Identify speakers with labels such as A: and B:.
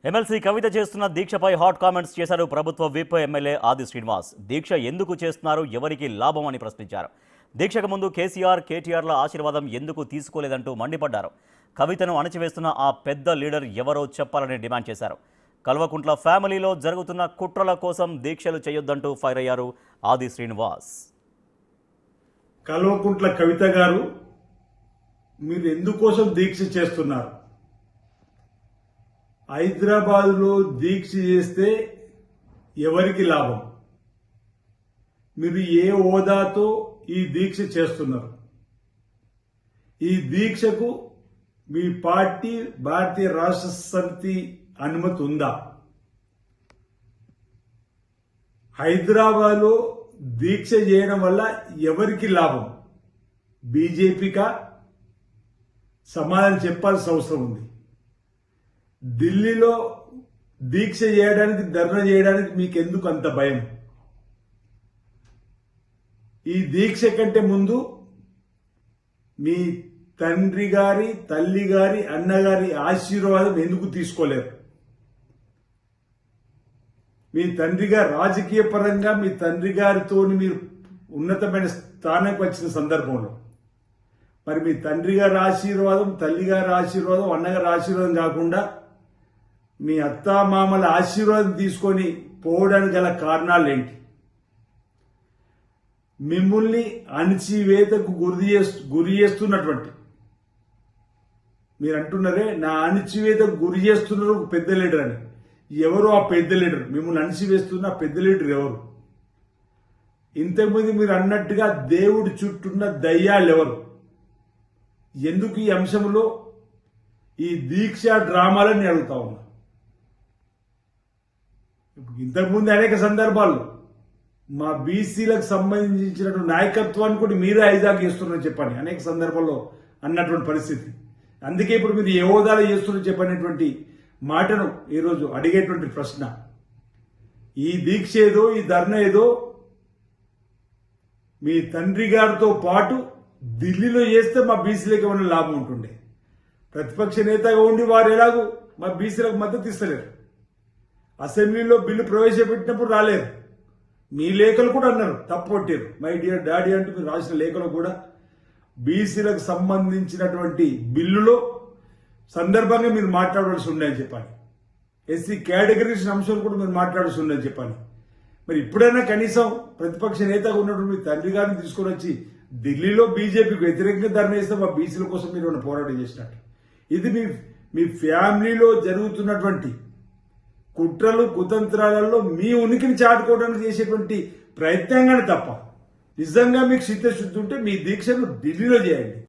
A: MLC కవిత చేస్తున్న దీక్షపై hot comments చేశారు ప్రభుత్వ విప్ ఎమ్మెల్యే ఆది శ్రీనివాస్. దీక్ష ఎందుకు చేస్తున్నారు, ఎవరికి లాభం అని ప్రశ్నించారు. దీక్షకు ముందు కేసీఆర్, కేటీఆర్ల ఆశీర్వాదం ఎందుకు తీసుకోలేదంటూ మండిపడ్డారు. కవితను అణచివేస్తున్న ఆ పెద్ద లీడర్ ఎవరో చెప్పాలని డిమాండ్ చేశారు. కల్వకుంట్ల ఫ్యామిలీలో జరుగుతున్న కుట్రల కోసం దీక్షలు చేయొద్దంటూ ఫైర్ అయ్యారు ఆది శ్రీనివాస్.
B: కల్వకుంట్ల కవిత గారు, మీరు ఎందుకోసం దీక్ష చేస్తున్నారు? హైదరాబాద్లో దీక్ష చేస్తే ఎవరికి లాభం? మీరు ఏ హోదాతో ఈ దీక్ష చేస్తున్నారు? ఈ దీక్షకు మీ పార్టీ భారతీయ రాష్ట్ర సమితి అనుమతి ఉందా? హైదరాబాద్లో దీక్ష చేయడం వల్ల ఎవరికి లాభం? బీజేపీకా? సమాధానం చెప్పాల్సిన అవసరం ఉంది. ఢిల్లీలో దీక్ష చేయడానికి, ధర్నా చేయడానికి మీకెందుకు అంత భయం? ఈ దీక్ష కంటే ముందు మీ తండ్రి గారి, తల్లి గారి, అన్నగారి ఆశీర్వాదం ఎందుకు తీసుకోలేరు? మీ తండ్రి గారు రాజకీయ పరంగా మీ తండ్రి గారితో మీరు ఉన్నతమైన స్థానానికి వచ్చిన సందర్భంలో మరి మీ తండ్రి గారి ఆశీర్వాదం, తల్లి గారి ఆశీర్వాదం, అన్నగారి ఆశీర్వాదం కాకుండా మీ అత్తామామల ఆశీర్వాదం తీసుకొని పోవడానికి గల కారణాలు ఏంటి? మిమ్మల్ని అణచివేతకు గురి చేస్తున్నటువంటి మీరు అంటున్నారే, నా అణచివేతకు గురి చేస్తున్నారు ఒక పెద్ద లీడర్ అని. ఎవరు ఆ పెద్ద లీడర్? మిమ్మల్ని అణచివేస్తున్న పెద్ద లీడర్ ఎవరు? ఇంతకుముందు మీరు అన్నట్టుగా దేవుడి చుట్టూన్న దయ్యాలు ఎవరు? ఎందుకు ఈ అంశంలో ఈ దీక్ష డ్రామాలని అడుగుతా ఉన్నా. ఇంతకుముందు అనేక సందర్భాల్లో మా బీసీలకు సంబంధించినటువంటి నాయకత్వాన్ని కూడా మీరే హైజాక్ చేస్తున్నారని చెప్పండి అనేక సందర్భాల్లో అన్నటువంటి పరిస్థితి. అందుకే ఇప్పుడు మీరు ఏ హోదాలో చేస్తున్నారని చెప్పనేటువంటి మాటను ఈరోజు అడిగేటువంటి ప్రశ్న. ఈ దీక్ష ఏదో, ఈ ధర్నా ఏదో మీ తండ్రి గారితో పాటు ఢిల్లీలో చేస్తే మా బీసీలకు ఏమైనా లాభం ఉంటుండే. ప్రతిపక్ష నేతగా ఉండి వారు ఎలాగూ మా బీసీలకు మద్దతు ఇస్తలేరు. అసెంబ్లీలో బిల్లు ప్రవేశపెట్టినప్పుడు రాలేరు. మీ లేఖలు కూడా అన్నారు, తప్పు పట్టారు. మై డియర్ డాడీ అంటూ మీరు రాసిన లేఖలో కూడా బీసీలకు సంబంధించినటువంటి బిల్లులో సందర్భంగా మీరు మాట్లాడవలసి ఉందని చెప్పాలి. ఎస్సీ కేటగిరీస్ అంశాలు కూడా మీరు మాట్లాడాల్సి ఉందని చెప్పాలి. మరి ఇప్పుడైనా కనీసం ప్రతిపక్ష నేతగా ఉన్నటువంటి మీ తండ్రి గారిని తీసుకొని వచ్చి ఢిల్లీలో బీజేపీకి వ్యతిరేకంగా ధర్నా చేస్తే మా బీసీల కోసం మీరు ఏమైనా పోరాటం చేసినట్టు. ఇది మీ ఫ్యామిలీలో జరుగుతున్నటువంటి కుట్రలు, కుతంత్రాలలో మీ ఉనికిని చాటుకోవడానికి చేసేటువంటి ప్రయత్నంగానే తప్ప నిజంగా మీకు చిత్తశుద్ధి ఉంటే మీ దీక్షను ఢిల్లీలో చేయండి.